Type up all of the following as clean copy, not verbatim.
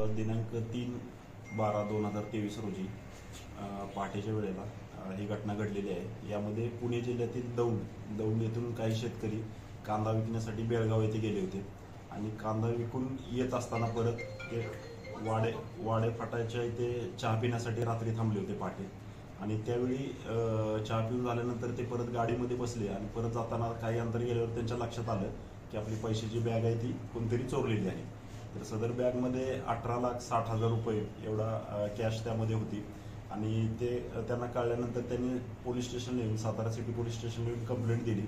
दिनांक 3/12/2023 रोजी पहाटेच्या वेळेला ही घटना घडलेली आहे। यामध्ये पुणे जिल्ह्यातील दौंड येथून काही शेतकरी कांदा विकण्यासाठी बेळगाव येथे गेले होते आणि कांदा विकून येत असताना परत ते वाडे फाटाच्या इथे चहा पिण्यासाठी रात्री थांबले होते पहाटे। आणि त्यावेळी चहा पिऊन झाल्यानंतर ते परत गाडीमध्ये बसले आणि परत जाताना काही अंतर गेल्यावर त्यांच्या लक्षात आलं की आपली पैशाची बॅग आहे ती कोणतरी चोरलेली आहे। तर सदर बॅगमध्ये 18,60,000 रुपये एवढा कॅश त्यामध्ये होती आणि ते त्यांना कळल्यानंतर त्यांनी पोलीस स्टेशनला येऊन सातारा सिटी पोलीस स्टेशनला येऊन कंप्लेंट दिली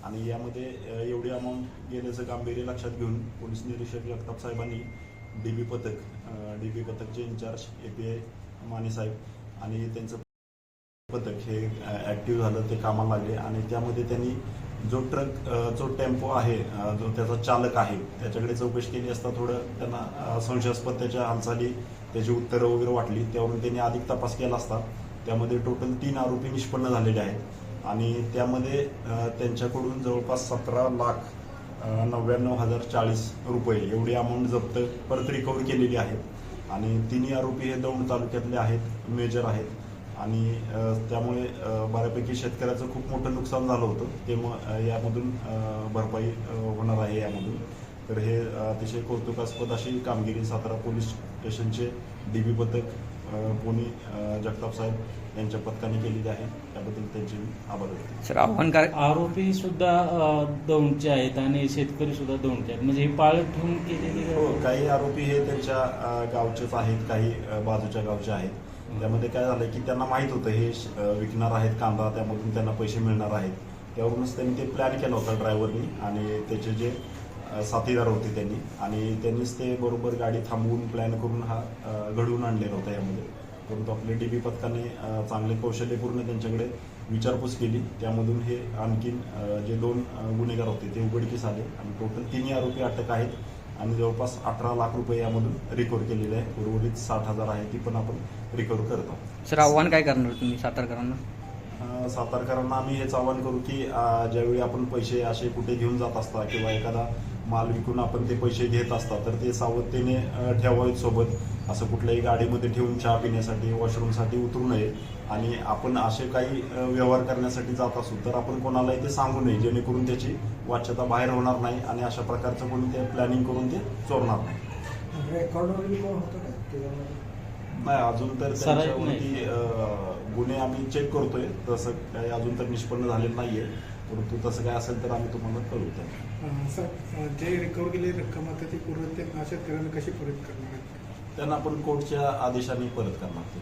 आणि यामध्ये एवढी अमाऊंट गेल्याचं गांभीर्य लक्षात घेऊन पोलीस निरीक्षक जगताप साहेबांनी डीबी पथकचे इंचार्ज API माने साहेब आणि त्यांचं पथक हे ॲक्टिव्ह झालं, ते कामाला लागले आणि त्यामध्ये त्यांनी जो टेम्पो आहे, जो त्याचा चालक आहे त्याच्याकडे चौकशी केली असता थोडं त्यांना संशयास्पद त्याच्या हालचाली, त्याची उत्तरं वगैरे वाटली। त्यावरून त्यांनी अधिक तपास केला असता त्यामध्ये टोटल 3 आरोपी निष्पन्न झालेले आहेत आणि त्यामध्ये त्यांच्याकडून जवळपास 17,99,040 रुपये एवढी अमाऊंट जप्त परत रिकव्हर केलेली आहे आणि तिन्ही आरोपी हे दौंड तालुक्यातले आहेत, मेजर आहेत आणि त्यामुळे बऱ्यापैकी शेतकऱ्याचं खूप मोठं नुकसान झालं होतं, ते यामधून भरपाई होणार आहे यामधून। तर हे अतिशय कौतुकास्पद अशी कामगिरी सातारा पोलीस स्टेशनचे DB पथक पुणे जगताप साहेब यांच्या पथकाने केलेली आहे, त्याबद्दल त्यांचे आभार व्यक्त। सर, आव्हान काय? आरोपी सुद्धा दौंडचे आहेत आणि शेतकरी सुद्धा दौंडचे आहेत, म्हणजे हे पाळत ठेवून केलेली? हो, काही आरोपी हे त्यांच्या गावचेच आहेत, काही बाजूच्या गावचे आहेत। त्यामध्ये काय झालं की त्यांना माहीत होतं हे विकणार आहेत कांदा, त्यामधून त्यांना पैसे मिळणार आहेत, त्यावरूनच त्यांनी ते प्लॅन केला होता ड्रायव्हरनी आणि त्याचे जे साथीदार होते त्यांनीच ते बरोबर गाडी थांबवून प्लॅन करून हा घडवून आणलेला होता यामध्ये। परंतु आपले DB पथकाने चांगले कौशल्यपूर्ण त्यांच्याकडे विचारपूस केली, त्यामधून हे आणखीन जे 2 गुन्हेगार होते ते उघडकीस आले आणि टोटल 3 आरोपी अटक आहेत आणि जवळपास 18 लाख रुपये यामधून रिकव्हर केलेले आहे। उर्वरित 60,000 आहे ती पण आपण रिकव्हर करतो। सर, आव्हान काय करणार तुम्ही सातारकरांना? सातारकरांना आम्ही हेच आवाहन करू की ज्यावेळी आपण पैसे असे कुठे घेऊन जात असता किंवा एखादा माल विकून आपण ते पैसे घेत असता तर ते सावधतेने ठेवावेत सोबत। असं कुठल्याही गाडीमध्ये ठेवून चहा पिण्यासाठी, वॉशरूमसाठी उतरू नये आणि आपण असे काही व्यवहार करण्यासाठी जात असू तर आपण कोणालाही ते सांगू नये, जेणेकरून त्याची वाच्यता बाहेर होणार नाही आणि अशा प्रकारचं कोणी ते प्लॅनिंग करून ते चोरणार नाही। नाही, अजून तर त्यांच्यावरती गुन्हे आम्ही चेक करतोय, तसं काही अजून तर निष्पन्न झालेलं नाहीये, परंतु तसं काय असेल तर आम्ही तुम्हाला कळवतो। सर, जे रिकव्हर केलेली रक्कम आता ती पूर्ण ते शेतकऱ्यांना कशी परत करणार? त्यांना आपण कोर्टच्या आदेशाने परत करणार ते।